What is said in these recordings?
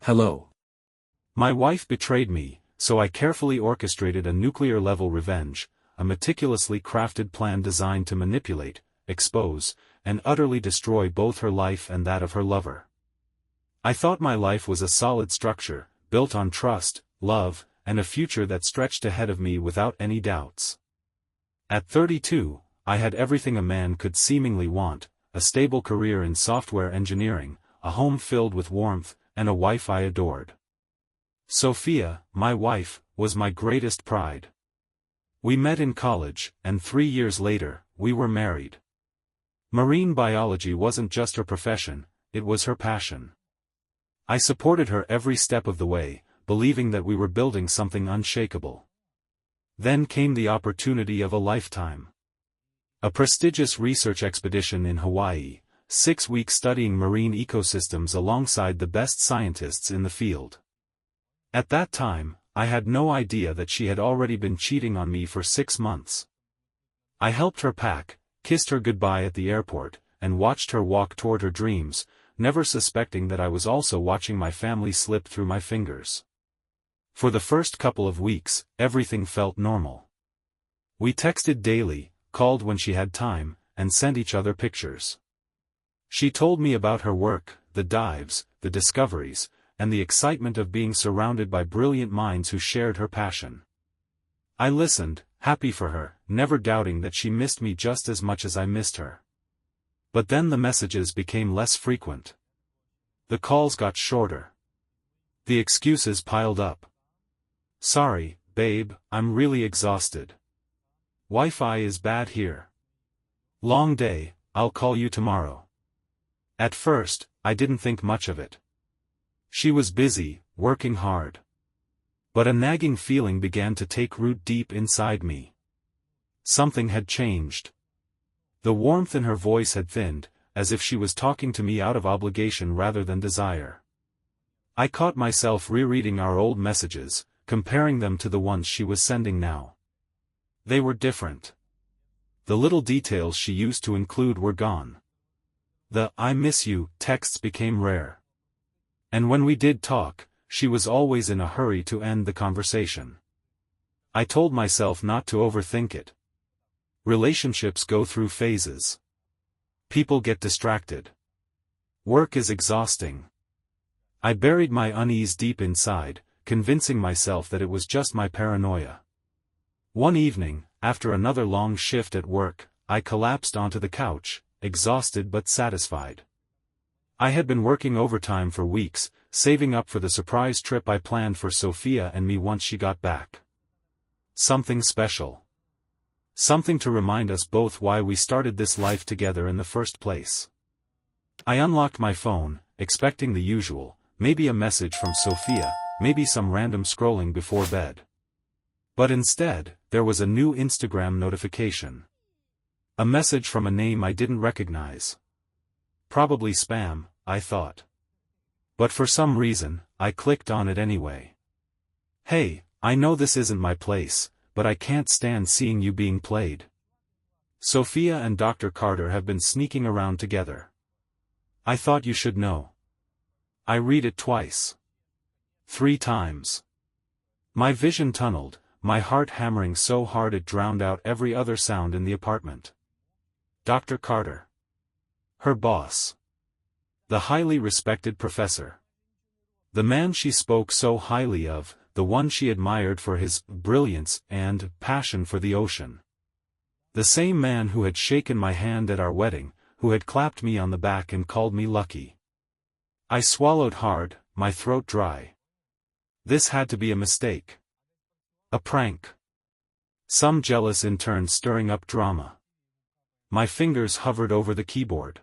Hello. My wife betrayed me, so I carefully orchestrated a nuclear-level revenge, a meticulously crafted plan designed to manipulate, expose, and utterly destroy both her life and that of her lover. I thought my life was a solid structure, built on trust, love, and a future that stretched ahead of me without any doubts. At 32, I had everything a man could seemingly want: a stable career in software engineering, a home filled with warmth, and a wife I adored. Sophia, my wife, was my greatest pride. We met in college, and 3 years later, we were married. Marine biology wasn't just her profession, it was her passion. I supported her every step of the way, believing that we were building something unshakable. Then came the opportunity of a lifetime. A prestigious research expedition in Hawaii, 6 weeks studying marine ecosystems alongside the best scientists in the field. At that time, I had no idea that she had already been cheating on me for 6 months. I helped her pack, kissed her goodbye at the airport, and watched her walk toward her dreams, never suspecting that I was also watching my family slip through my fingers. For the first couple of weeks, everything felt normal. We texted daily, called when she had time, and sent each other pictures. She told me about her work, the dives, the discoveries, and the excitement of being surrounded by brilliant minds who shared her passion. I listened, happy for her, never doubting that she missed me just as much as I missed her. But then the messages became less frequent. The calls got shorter. The excuses piled up. Sorry, babe, I'm really exhausted. Wi-Fi is bad here. Long day, I'll call you tomorrow. At first, I didn't think much of it. She was busy, working hard. But a nagging feeling began to take root deep inside me. Something had changed. The warmth in her voice had thinned, as if she was talking to me out of obligation rather than desire. I caught myself rereading our old messages, comparing them to the ones she was sending now. They were different. The little details she used to include were gone. The "I miss you" texts became rare. And when we did talk, she was always in a hurry to end the conversation. I told myself not to overthink it. Relationships go through phases. People get distracted. Work is exhausting. I buried my unease deep inside, convincing myself that it was just my paranoia. One evening, after another long shift at work, I collapsed onto the couch, exhausted but satisfied. I had been working overtime for weeks, saving up for the surprise trip I planned for Sophia and me once she got back. Something special. Something to remind us both why we started this life together in the first place. I unlocked my phone, expecting the usual, maybe a message from Sophia, maybe some random scrolling before bed. But instead, there was a new Instagram notification. A message from a name I didn't recognize. Probably spam, I thought. But for some reason, I clicked on it anyway. Hey, I know this isn't my place, but I can't stand seeing you being played. Sophia and Dr. Carter have been sneaking around together. I thought you should know. I read it twice. 3 times. My vision tunneled, my heart hammering so hard it drowned out every other sound in the apartment. Dr. Carter. Her boss. The highly respected professor. The man she spoke so highly of, the one she admired for his brilliance and passion for the ocean. The same man who had shaken my hand at our wedding, who had clapped me on the back and called me lucky. I swallowed hard, my throat dry. This had to be a mistake. A prank. Some jealous intern stirring up drama. My fingers hovered over the keyboard.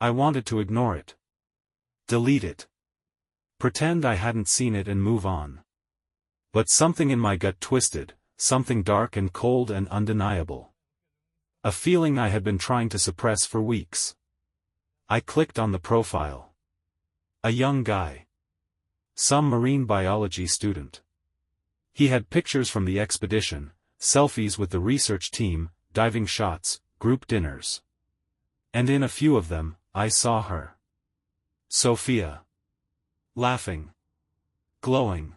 I wanted to ignore it. Delete it. Pretend I hadn't seen it and move on. But something in my gut twisted, something dark and cold and undeniable. A feeling I had been trying to suppress for weeks. I clicked on the profile. A young guy. Some marine biology student. He had pictures from the expedition, selfies with the research team, diving shots, group dinners. And in a few of them, I saw her. Sophia. Laughing. Glowing.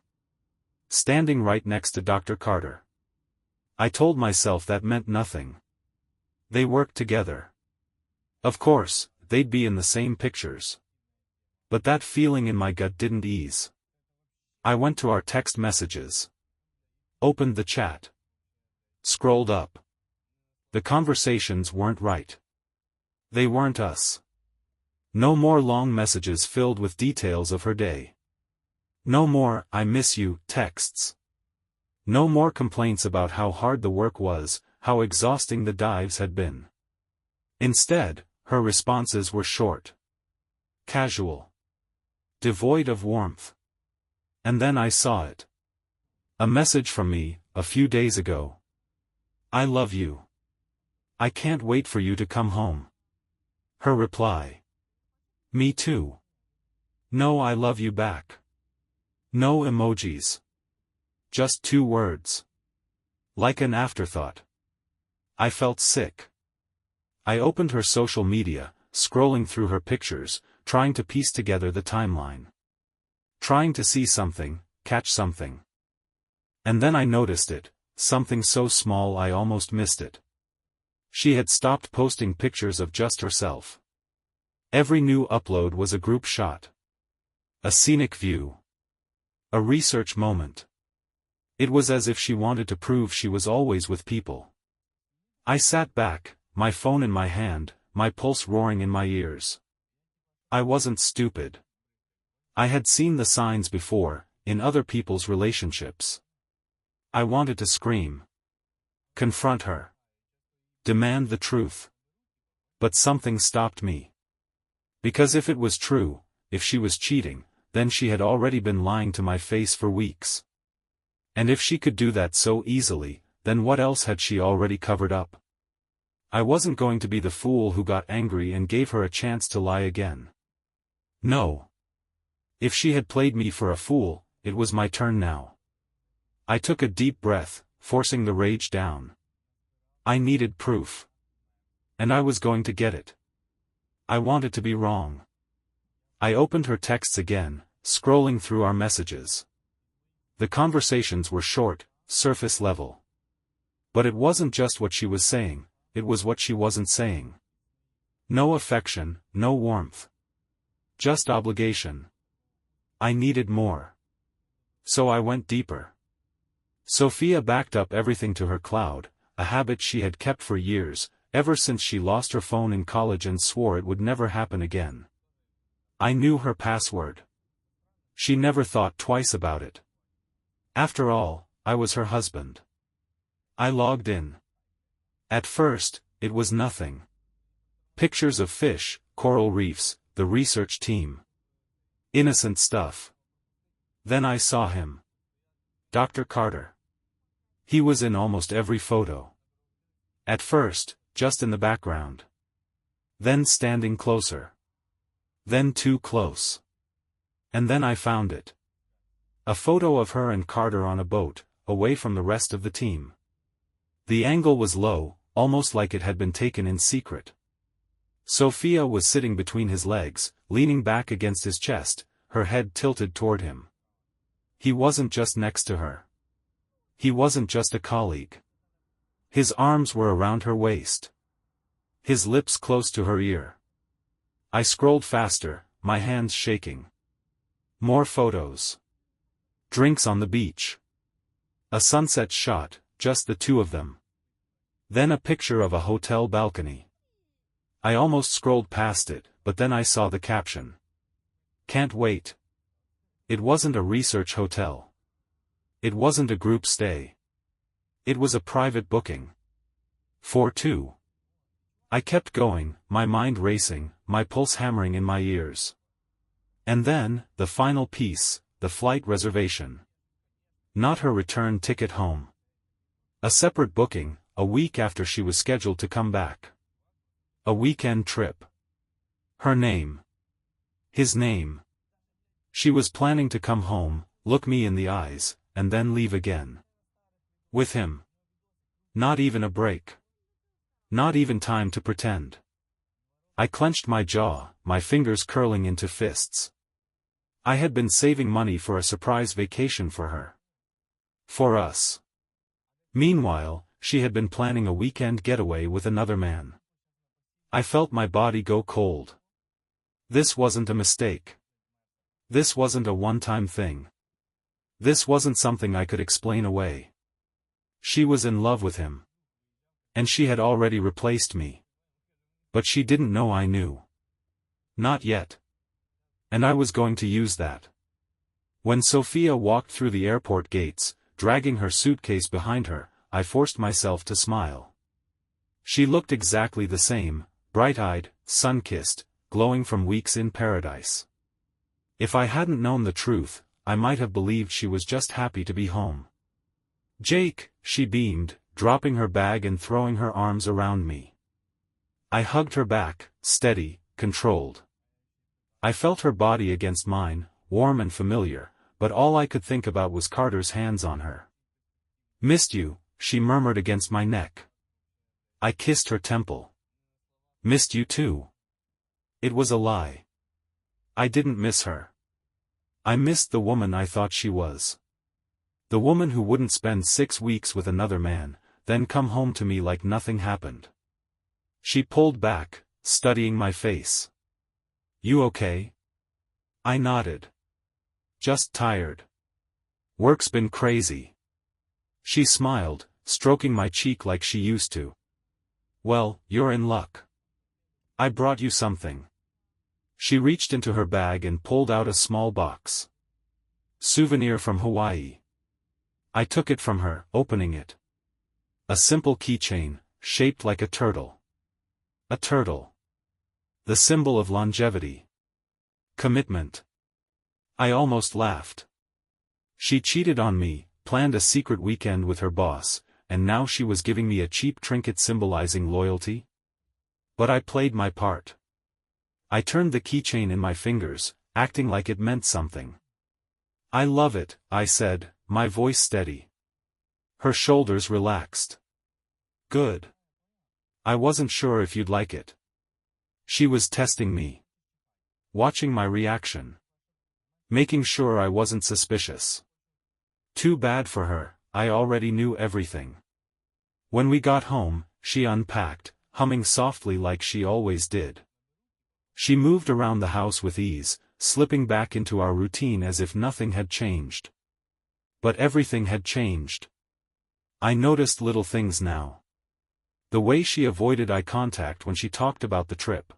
Standing right next to Dr. Carter. I told myself that meant nothing. They worked together. Of course, they'd be in the same pictures. But that feeling in my gut didn't ease. I went to our text messages. Opened the chat. Scrolled up. The conversations weren't right. They weren't us. No more long messages filled with details of her day. No more "I miss you" texts. No more complaints about how hard the work was, how exhausting the dives had been. Instead, her responses were short. Casual. Devoid of warmth. And then I saw it. A message from me, a few days ago. "I love you. I can't wait for you to come home." Her reply. "Me too." No "I love you" back. No emojis. Just 2 words. Like an afterthought. I felt sick. I opened her social media, scrolling through her pictures, trying to piece together the timeline. Trying to see something, catch something. And then I noticed it, something so small I almost missed it. She had stopped posting pictures of just herself. Every new upload was a group shot. A scenic view. A research moment. It was as if she wanted to prove she was always with people. I sat back, my phone in my hand, my pulse roaring in my ears. I wasn't stupid. I had seen the signs before, in other people's relationships. I wanted to scream. Confront her. Demand the truth. But something stopped me. Because if it was true, if she was cheating, then she had already been lying to my face for weeks. And if she could do that so easily, then what else had she already covered up? I wasn't going to be the fool who got angry and gave her a chance to lie again. No. If she had played me for a fool, it was my turn now. I took a deep breath, forcing the rage down. I needed proof. And I was going to get it. I wanted to be wrong. I opened her texts again, scrolling through our messages. The conversations were short, surface level. But it wasn't just what she was saying, it was what she wasn't saying. No affection, no warmth. Just obligation. I needed more. So I went deeper. Sophia backed up everything to her cloud, a habit she had kept for years, ever since she lost her phone in college and swore it would never happen again. I knew her password. She never thought twice about it. After all, I was her husband. I logged in. At first, it was nothing. Pictures of fish, coral reefs, the research team. Innocent stuff. Then I saw him. Dr. Carter. He was in almost every photo. At first, just in the background. Then standing closer. Then too close. And then I found it. A photo of her and Carter on a boat, away from the rest of the team. The angle was low, almost like it had been taken in secret. Sophia was sitting between his legs, leaning back against his chest, her head tilted toward him. He wasn't just next to her. He wasn't just a colleague. His arms were around her waist. His lips close to her ear. I scrolled faster, my hands shaking. More photos. Drinks on the beach. A sunset shot, just the two of them. Then a picture of a hotel balcony. I almost scrolled past it, but then I saw the caption. Can't wait. It wasn't a research hotel. It wasn't a group stay. It was a private booking. For 2. I kept going, my mind racing, my pulse hammering in my ears. And then, the final piece, the flight reservation. Not her return ticket home. A separate booking, a week after she was scheduled to come back. A weekend trip. Her name. His name. She was planning to come home, look me in the eyes, and then leave again. With him. Not even a break. Not even time to pretend. I clenched my jaw, my fingers curling into fists. I had been saving money for a surprise vacation for her. For us. Meanwhile, she had been planning a weekend getaway with another man. I felt my body go cold. This wasn't a mistake. This wasn't a one-time thing. This wasn't something I could explain away. She was in love with him. And she had already replaced me. But she didn't know I knew. Not yet. And I was going to use that. When Sophia walked through the airport gates, dragging her suitcase behind her, I forced myself to smile. She looked exactly the same, bright-eyed, sun-kissed, glowing from weeks in paradise. If I hadn't known the truth, I might have believed she was just happy to be home. "Jake," she beamed, dropping her bag and throwing her arms around me. I hugged her back, steady, controlled. I felt her body against mine, warm and familiar, but all I could think about was Carter's hands on her. "Missed you," she murmured against my neck. I kissed her temple. "Missed you too." It was a lie. I didn't miss her. I missed the woman I thought she was. The woman who wouldn't spend 6 weeks with another man, then come home to me like nothing happened. She pulled back, studying my face. "You okay?" I nodded. "Just tired. Work's been crazy." She smiled, stroking my cheek like she used to. "Well, you're in luck. I brought you something." She reached into her bag and pulled out a small box. "Souvenir from Hawaii." I took it from her, opening it. A simple keychain, shaped like a turtle. A turtle. The symbol of longevity. Commitment. I almost laughed. She cheated on me, planned a secret weekend with her boss, and now she was giving me a cheap trinket symbolizing loyalty? But I played my part. I turned the keychain in my fingers, acting like it meant something. "I love it," I said, my voice steady. Her shoulders relaxed. "Good. I wasn't sure if you'd like it." She was testing me. Watching my reaction. Making sure I wasn't suspicious. Too bad for her, I already knew everything. When we got home, she unpacked, humming softly like she always did. She moved around the house with ease, slipping back into our routine as if nothing had changed. But everything had changed. I noticed little things now. The way she avoided eye contact when she talked about the trip.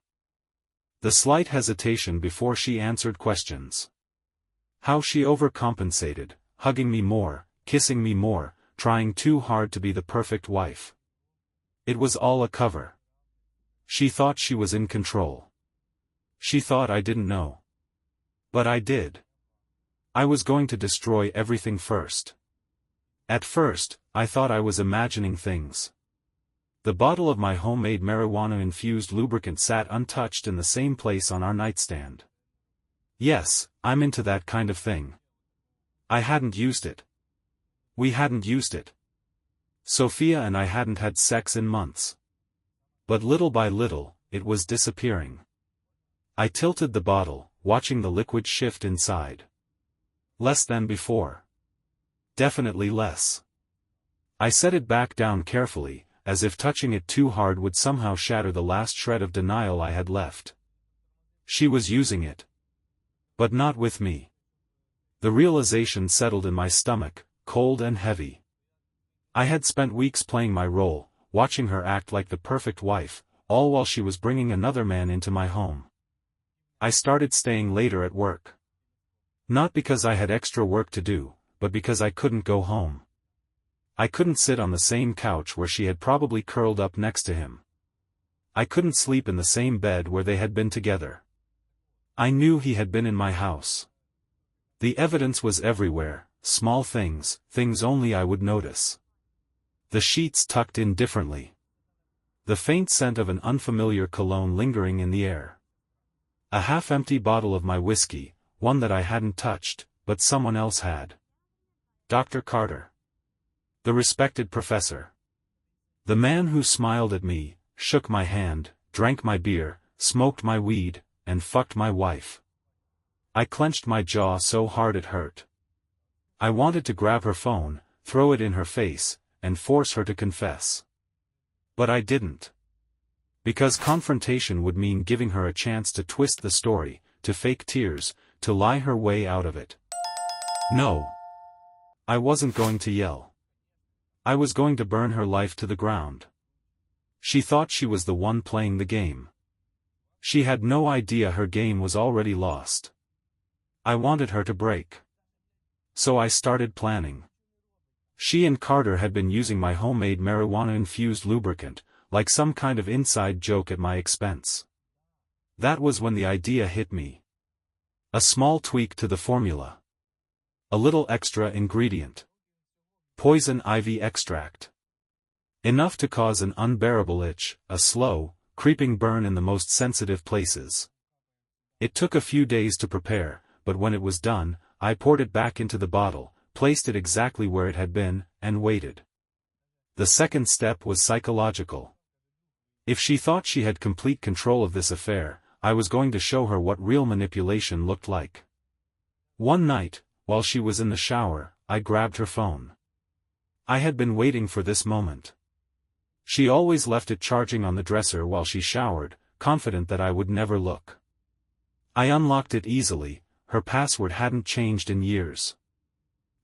The slight hesitation before she answered questions. How she overcompensated, hugging me more, kissing me more, trying too hard to be the perfect wife. It was all a cover. She thought she was in control. She thought I didn't know. But I did. I was going to destroy everything first. At first, I thought I was imagining things. The bottle of my homemade marijuana-infused lubricant sat untouched in the same place on our nightstand. Yes, I'm into that kind of thing. I hadn't used it. We hadn't used it. Sophia and I hadn't had sex in months. But little by little, it was disappearing. I tilted the bottle, watching the liquid shift inside. Less than before. Definitely less. I set it back down carefully, as if touching it too hard would somehow shatter the last shred of denial I had left. She was using it. But not with me. The realization settled in my stomach, cold and heavy. I had spent weeks playing my role, watching her act like the perfect wife, all while she was bringing another man into my home. I started staying later at work. Not because I had extra work to do, but because I couldn't go home. I couldn't sit on the same couch where she had probably curled up next to him. I couldn't sleep in the same bed where they had been together. I knew he had been in my house. The evidence was everywhere, small things, things only I would notice. The sheets tucked in differently. The faint scent of an unfamiliar cologne lingering in the air. A half-empty bottle of my whiskey, one that I hadn't touched, but someone else had. Dr. Carter. The respected professor. The man who smiled at me, shook my hand, drank my beer, smoked my weed, and fucked my wife. I clenched my jaw so hard it hurt. I wanted to grab her phone, throw it in her face, and force her to confess. But I didn't. Because confrontation would mean giving her a chance to twist the story, to fake tears, to lie her way out of it. No. I wasn't going to yell. I was going to burn her life to the ground. She thought she was the one playing the game. She had no idea her game was already lost. I wanted her to break. So I started planning. She and Carter had been using my homemade marijuana-infused lubricant, like some kind of inside joke at my expense. That was when the idea hit me. A small tweak to the formula. A little extra ingredient. Poison ivy extract. Enough to cause an unbearable itch, a slow, creeping burn in the most sensitive places. It took a few days to prepare, but when it was done, I poured it back into the bottle, placed it exactly where it had been, and waited. The second step was psychological. If she thought she had complete control of this affair, I was going to show her what real manipulation looked like. One night, while she was in the shower, I grabbed her phone. I had been waiting for this moment. She always left it charging on the dresser while she showered, confident that I would never look. I unlocked it easily, her password hadn't changed in years.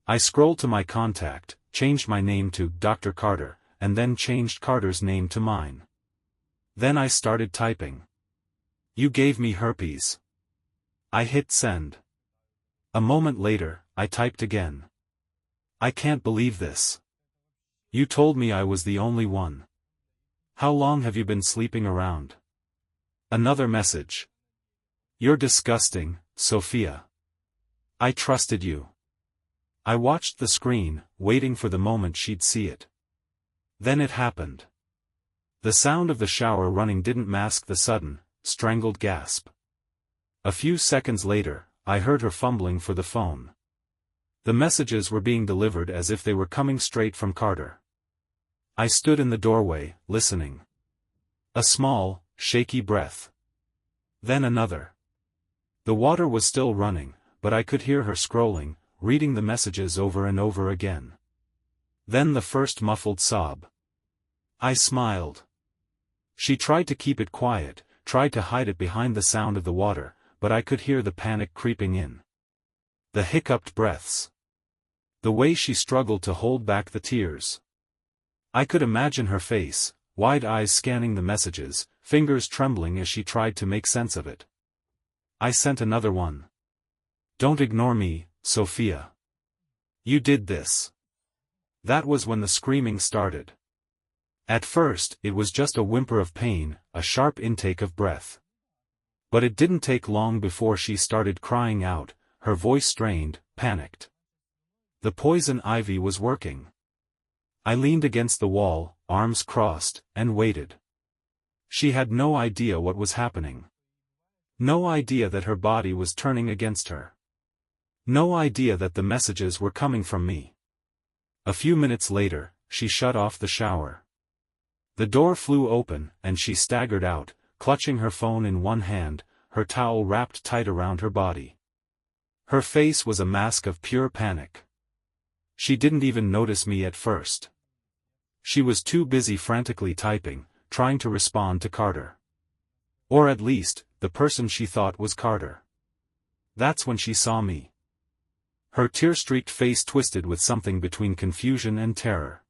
I scrolled to my contact, changed my name to Dr. Carter, and then changed Carter's name to mine. Then I started typing. "You gave me herpes." I hit send. A moment later, I typed again. "I can't believe this. You told me I was the only one. How long have you been sleeping around?" Another message. "You're disgusting, Sophia. I trusted you." I watched the screen, waiting for the moment she'd see it. Then it happened. The sound of the shower running didn't mask the sudden, strangled gasp. A few seconds later, I heard her fumbling for the phone. The messages were being delivered as if they were coming straight from Carter. I stood in the doorway, listening. A small, shaky breath. Then another. The water was still running, but I could hear her scrolling, reading the messages over and over again. Then the first muffled sob. I smiled. She tried to keep it quiet, tried to hide it behind the sound of the water, but I could hear the panic creeping in. The hiccuped breaths. The way she struggled to hold back the tears. I could imagine her face, wide eyes scanning the messages, fingers trembling as she tried to make sense of it. I sent another one. "Don't ignore me, Sophia. You did this." That was when the screaming started. At first, it was just a whimper of pain, a sharp intake of breath. But it didn't take long before she started crying out, her voice strained, panicked. The poison ivy was working. I leaned against the wall, arms crossed, and waited. She had no idea what was happening. No idea that her body was turning against her. No idea that the messages were coming from me. A few minutes later, she shut off the shower. The door flew open, and she staggered out, clutching her phone in one hand, her towel wrapped tight around her body. Her face was a mask of pure panic. She didn't even notice me at first. She was too busy frantically typing, trying to respond to Carter. Or at least, the person she thought was Carter. That's when she saw me. Her tear-streaked face twisted with something between confusion and terror.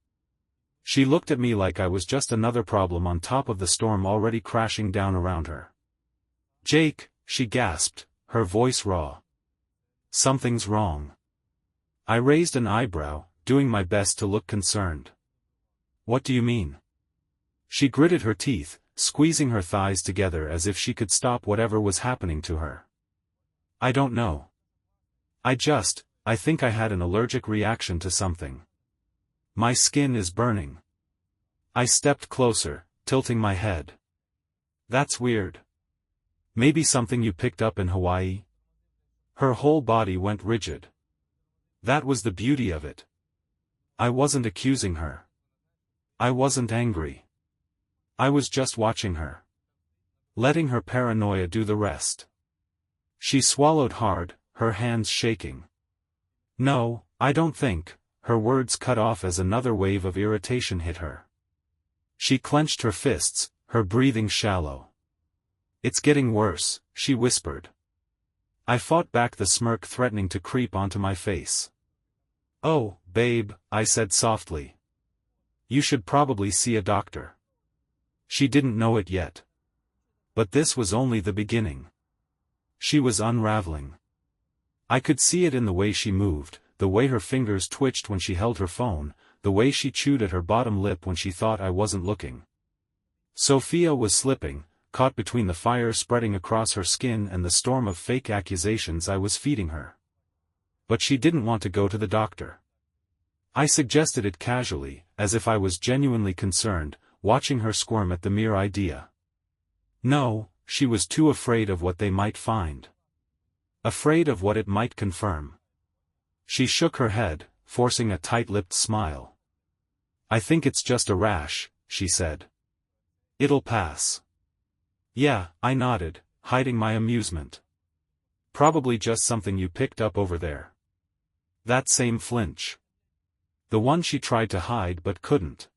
She looked at me like I was just another problem on top of the storm already crashing down around her. "Jake," she gasped, her voice raw. "Something's wrong." I raised an eyebrow, doing my best to look concerned. "What do you mean?" She gritted her teeth, squeezing her thighs together as if she could stop whatever was happening to her. "I don't know. I think I had an allergic reaction to something. My skin is burning." I stepped closer, tilting my head. "That's weird. Maybe something you picked up in Hawaii?" Her whole body went rigid. That was the beauty of it. I wasn't accusing her. I wasn't angry. I was just watching her. Letting her paranoia do the rest. She swallowed hard, her hands shaking. No, I don't think, her words cut off as another wave of irritation hit her. She clenched her fists, her breathing shallow. It's getting worse, she whispered. I fought back the smirk threatening to creep onto my face. Oh, babe, I said softly. You should probably see a doctor. She didn't know it yet. But this was only the beginning. She was unraveling. I could see it in the way she moved, the way her fingers twitched when she held her phone, the way she chewed at her bottom lip when she thought I wasn't looking. Sophia was slipping, caught between the fire spreading across her skin and the storm of fake accusations I was feeding her. But she didn't want to go to the doctor. I suggested it casually, as if I was genuinely concerned, watching her squirm at the mere idea. No, she was too afraid of what they might find. Afraid of what it might confirm. She shook her head, forcing a tight-lipped smile. I think it's just a rash, she said. It'll pass. Yeah, I nodded, hiding my amusement. Probably just something you picked up over there. That same flinch. The one she tried to hide but couldn't.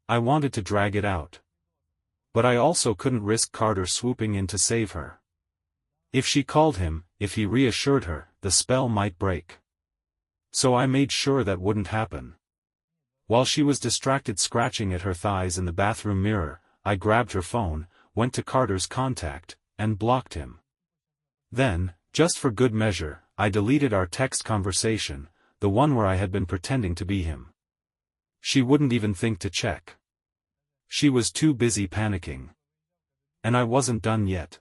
I wanted to drag it out. But I also couldn't risk Carter swooping in to save her. If she called him, if he reassured her, the spell might break. So I made sure that wouldn't happen. While she was distracted scratching at her thighs in the bathroom mirror, I grabbed her phone, went to Carter's contact, and blocked him. Then, just for good measure, I deleted our text conversation, the one where I had been pretending to be him. She wouldn't even think to check. She was too busy panicking. And I wasn't done yet.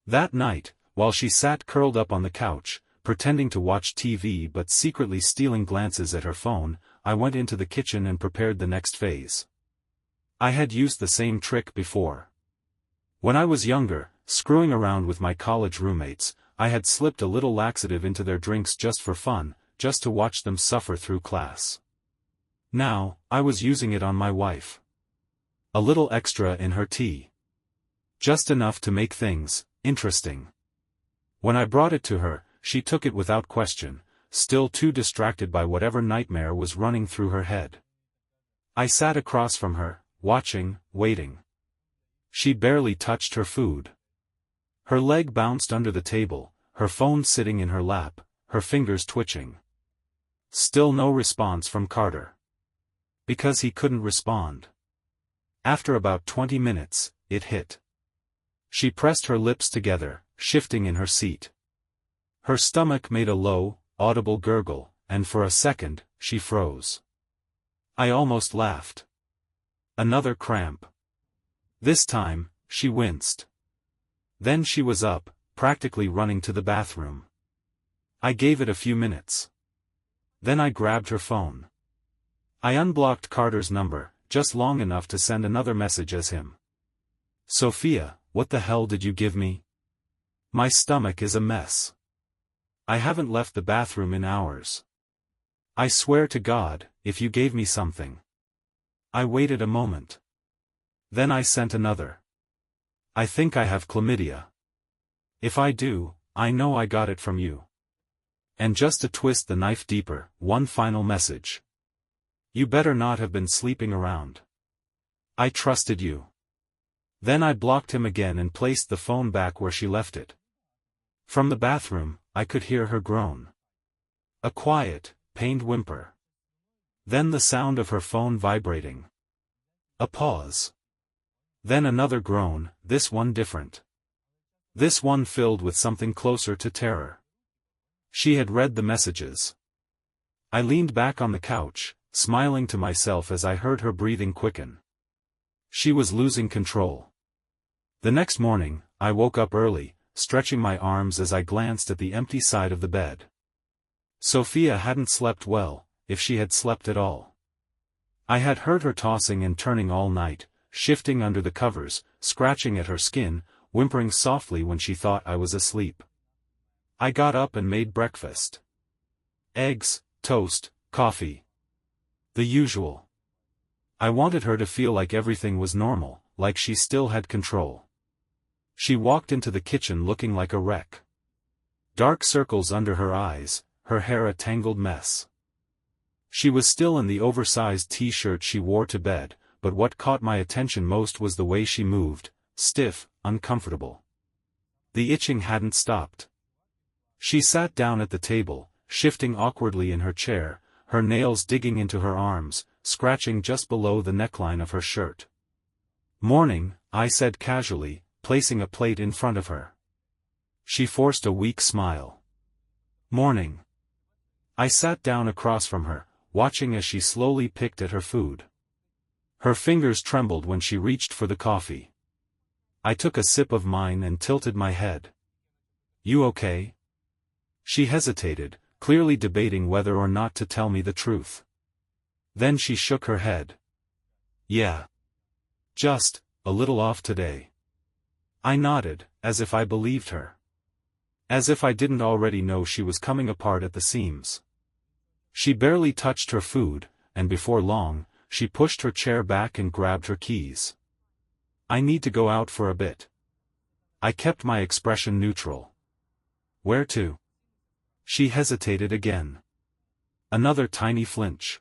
That night, while she sat curled up on the couch, pretending to watch TV but secretly stealing glances at her phone, I went into the kitchen and prepared the next phase. I had used the same trick before. When I was younger, screwing around with my college roommates, I had slipped a little laxative into their drinks just for fun, just to watch them suffer through class. Now, I was using it on my wife. A little extra in her tea. Just enough to make things interesting. When I brought it to her, she took it without question, still too distracted by whatever nightmare was running through her head. I sat across from her, watching, waiting. She barely touched her food. Her leg bounced under the table, her phone sitting in her lap, her fingers twitching. Still no response from Carter. Because he couldn't respond. After about 20 minutes, it hit. She pressed her lips together, shifting in her seat. Her stomach made a low, audible gurgle, and for a second, she froze. I almost laughed. Another cramp. This time, she winced. Then she was up, practically running to the bathroom. I gave it a few minutes. Then I grabbed her phone. I unblocked Carter's number, just long enough to send another message as him. Sophia, what the hell did you give me? My stomach is a mess. I haven't left the bathroom in hours. I swear to God, if you gave me something. I waited a moment. Then I sent another. I think I have chlamydia. If I do, I know I got it from you. And just to twist the knife deeper, one final message. You better not have been sleeping around. I trusted you. Then I blocked him again and placed the phone back where she left it. From the bathroom, I could hear her groan. A quiet, pained whimper. Then the sound of her phone vibrating. A pause. Then another groan, this one different. This one filled with something closer to terror. She had read the messages. I leaned back on the couch, smiling to myself as I heard her breathing quicken. She was losing control. The next morning, I woke up early, stretching my arms as I glanced at the empty side of the bed. Sophia hadn't slept well, if she had slept at all. I had heard her tossing and turning all night, shifting under the covers, scratching at her skin, whimpering softly when she thought I was asleep. I got up and made breakfast. Eggs, toast, coffee. The usual. I wanted her to feel like everything was normal, like she still had control. She walked into the kitchen looking like a wreck. dark circles under her eyes, her hair a tangled mess. She was still in the oversized t-shirt she wore to bed, but what caught my attention most was the way she moved, stiff, uncomfortable. The itching hadn't stopped. She sat down at the table, shifting awkwardly in her chair, her nails digging into her arms, scratching just below the neckline of her shirt. "Morning," I said casually, placing a plate in front of her. She forced a weak smile. "Morning." I sat down across from her, watching as she slowly picked at her food. Her fingers trembled when she reached for the coffee. I took a sip of mine and tilted my head. "You okay?" She hesitated, clearly debating whether or not to tell me the truth. Then she shook her head. "Yeah. Just a little off today." I nodded, as if I believed her. As if I didn't already know she was coming apart at the seams. She barely touched her food, and before long, she pushed her chair back and grabbed her keys. "I need to go out for a bit." I kept my expression neutral. "Where to?" She hesitated again. Another tiny flinch.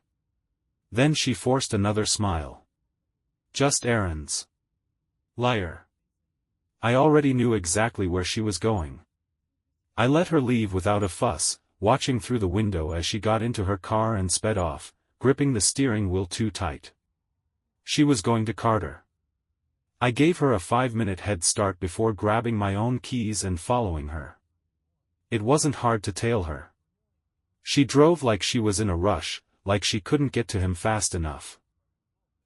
Then she forced another smile. "Just errands." Liar. I already knew exactly where she was going. I let her leave without a fuss, watching through the window as she got into her car and sped off, gripping the steering wheel too tight. She was going to Carter. I gave her a 5-minute head start before grabbing my own keys and following her. It wasn't hard to tail her. She drove like she was in a rush, like she couldn't get to him fast enough.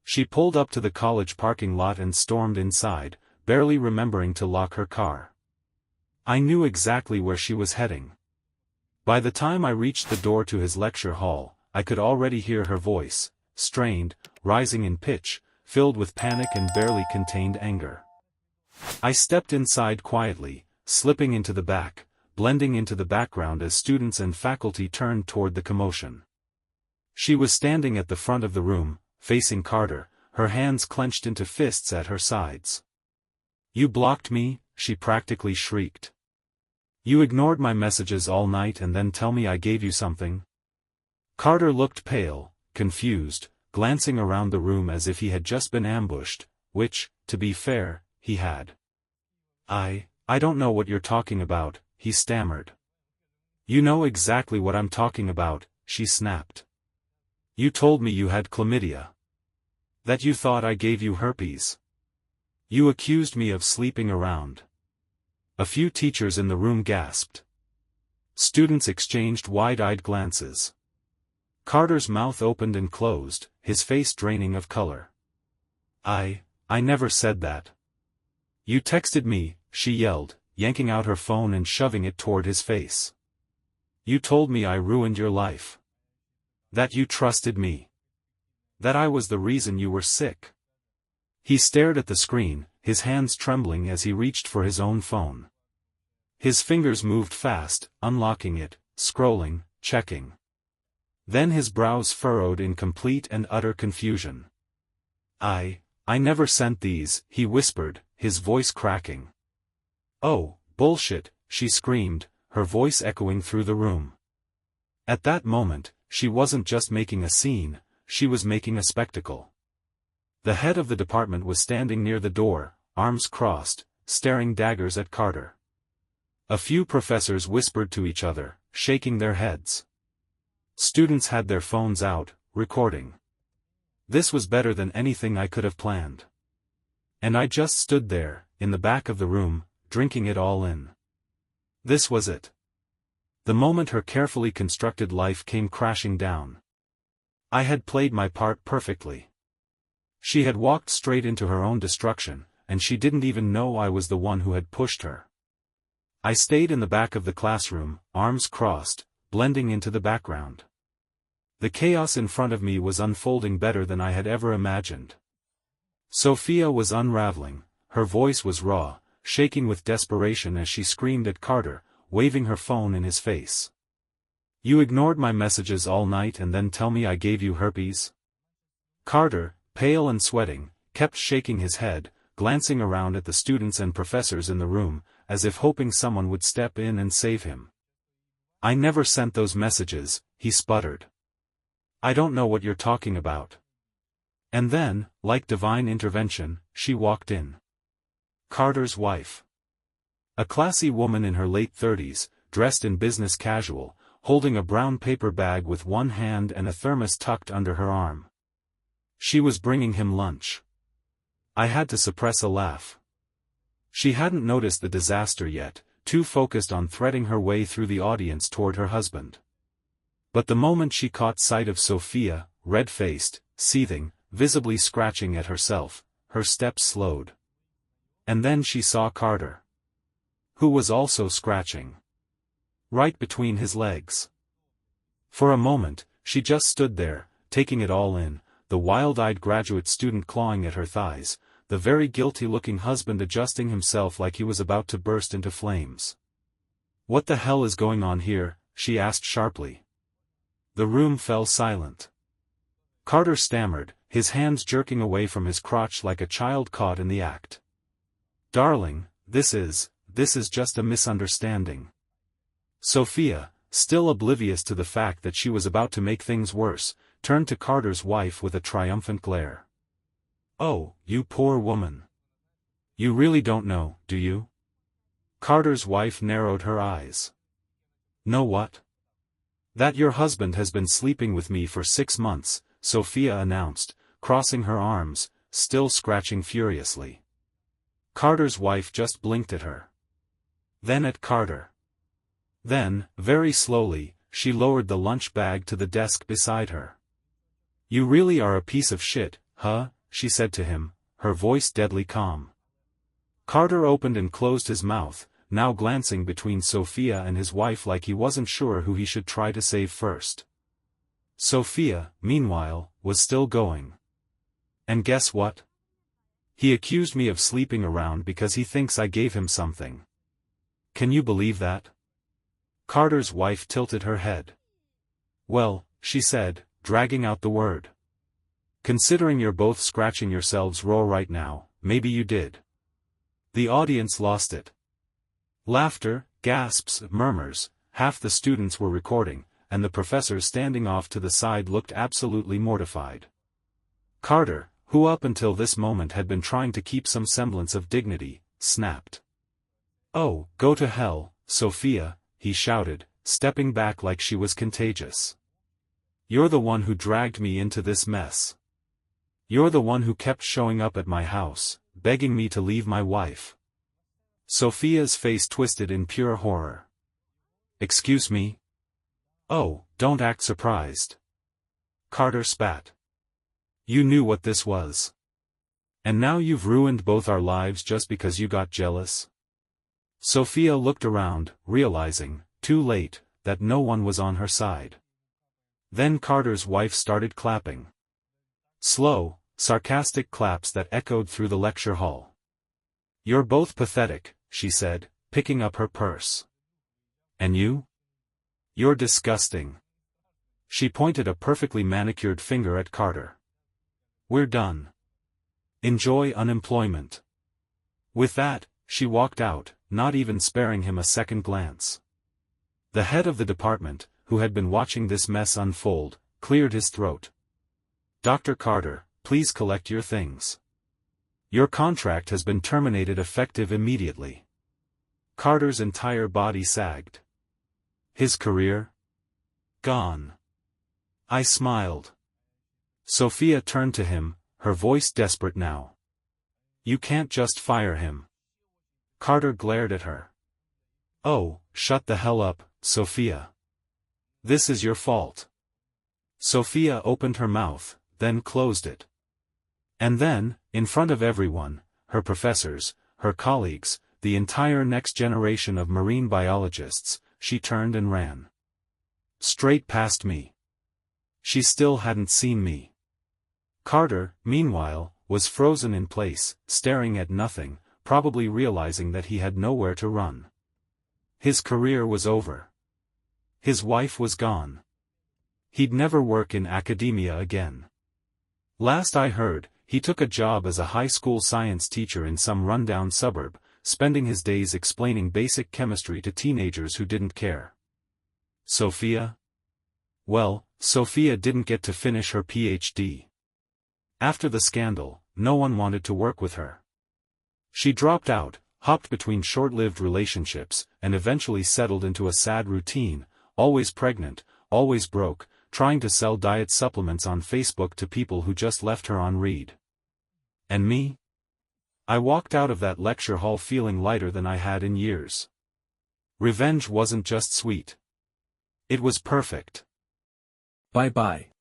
She pulled up to the college parking lot and stormed inside, barely remembering to lock her car. I knew exactly where she was heading. By the time I reached the door to his lecture hall, I could already hear her voice, strained, rising in pitch, filled with panic and barely contained anger. I stepped inside quietly, slipping into the back, blending into the background as students and faculty turned toward the commotion. She was standing at the front of the room, facing Carter, her hands clenched into fists at her sides. "You blocked me?" she practically shrieked. "You ignored my messages all night and then tell me I gave you something?" Carter looked pale, confused, glancing around the room as if he had just been ambushed, which, to be fair, he had. I don't know what you're talking about," he stammered. "You know exactly what I'm talking about," she snapped. "You told me you had chlamydia. That you thought I gave you herpes. You accused me of sleeping around." A few teachers in the room gasped. Students exchanged wide-eyed glances. Carter's mouth opened and closed, his face draining of color. I never said that." "You texted me," she yelled, yanking out her phone and shoving it toward his face. "You told me I ruined your life. That you trusted me. That I was the reason you were sick." He stared at the screen, his hands trembling as he reached for his own phone. His fingers moved fast, unlocking it, scrolling, checking. Then his brows furrowed in complete and utter confusion. I never sent these," he whispered, his voice cracking. "Oh, bullshit," she screamed, her voice echoing through the room. At that moment, she wasn't just making a scene, she was making a spectacle. The head of the department was standing near the door, arms crossed, staring daggers at Carter. A few professors whispered to each other, shaking their heads. Students had their phones out, recording. This was better than anything I could have planned. And I just stood there, in the back of the room, drinking it all in. This was it. The moment her carefully constructed life came crashing down. I had played my part perfectly. She had walked straight into her own destruction, and she didn't even know I was the one who had pushed her. I stayed in the back of the classroom, arms crossed, blending into the background. The chaos in front of me was unfolding better than I had ever imagined. Sophia was unraveling, her voice was raw, shaking with desperation as she screamed at Carter, waving her phone in his face. "You ignored my messages all night and then tell me I gave you herpes?" Carter, pale and sweating, kept shaking his head, glancing around at the students and professors in the room, as if hoping someone would step in and save him. I never sent those messages, he sputtered. I don't know what you're talking about. And then, like divine intervention, she walked in. Carter's wife. A classy woman in her late 30s, dressed in business casual, holding a brown paper bag with one hand and a thermos tucked under her arm. She was bringing him lunch. I had to suppress a laugh. She hadn't noticed the disaster yet, too focused on threading her way through the audience toward her husband. But the moment she caught sight of Sophia, red-faced, seething, visibly scratching at herself, her steps slowed. And then she saw Carter, who was also scratching right between his legs. For a moment, she just stood there, taking it all in, the wild-eyed graduate student clawing at her thighs, the very guilty-looking husband adjusting himself like he was about to burst into flames. "What the hell is going on here?" she asked sharply. The room fell silent. Carter stammered, his hands jerking away from his crotch like a child caught in the act. "Darling, this is just a misunderstanding." Sophia, still oblivious to the fact that she was about to make things worse, turned to Carter's wife with a triumphant glare. "Oh, you poor woman. You really don't know, do you?" Carter's wife narrowed her eyes. "Know what?" "That your husband has been sleeping with me for 6 months, Sophia announced, crossing her arms, still scratching furiously. Carter's wife just blinked at her. Then at Carter. Then, very slowly, she lowered the lunch bag to the desk beside her. "You really are a piece of shit, huh?" she said to him, her voice deadly calm. Carter opened and closed his mouth, now glancing between Sophia and his wife like he wasn't sure who he should try to save first. Sophia, meanwhile, was still going. "And guess what? He accused me of sleeping around because he thinks I gave him something. Can you believe that?" Carter's wife tilted her head. "Well," she said, dragging out the word. "Considering you're both scratching yourselves raw right now, maybe you did." The audience lost it. Laughter, gasps, murmurs, half the students were recording, and the professors standing off to the side looked absolutely mortified. Carter, who up until this moment had been trying to keep some semblance of dignity, snapped. "Oh, go to hell, Sophia," he shouted, stepping back like she was contagious. "You're the one who dragged me into this mess. You're the one who kept showing up at my house, begging me to leave my wife." Sophia's face twisted in pure horror. "Excuse me?" "Oh, don't act surprised." Carter spat. "You knew what this was. And now you've ruined both our lives just because you got jealous?" Sophia looked around, realizing, too late, that no one was on her side. Then Carter's wife started clapping. Slow, sarcastic claps that echoed through the lecture hall. "You're both pathetic," she said, picking up her purse. "And you? You're disgusting." She pointed a perfectly manicured finger at Carter. "We're done. Enjoy unemployment." With that, she walked out, not even sparing him a second glance. The head of the department, who had been watching this mess unfold, cleared his throat. "Dr. Carter, please collect your things. Your contract has been terminated effective immediately." Carter's entire body sagged. His career? Gone. I smiled. Sophia turned to him, her voice desperate now. "You can't just fire him." Carter glared at her. "Oh, shut the hell up, Sophia. This is your fault." Sophia opened her mouth, then closed it. And then, in front of everyone, her professors, her colleagues, the entire next generation of marine biologists, she turned and ran. Straight past me. She still hadn't seen me. Carter, meanwhile, was frozen in place, staring at nothing, probably realizing that he had nowhere to run. His career was over. His wife was gone. He'd never work in academia again. Last I heard, he took a job as a high school science teacher in some rundown suburb, spending his days explaining basic chemistry to teenagers who didn't care. Sophia? Well, Sophia didn't get to finish her PhD. After the scandal, no one wanted to work with her. She dropped out, hopped between short-lived relationships, and eventually settled into a sad routine, always pregnant, always broke, trying to sell diet supplements on Facebook to people who just left her on read. And me? I walked out of that lecture hall feeling lighter than I had in years. Revenge wasn't just sweet. It was perfect. Bye-bye.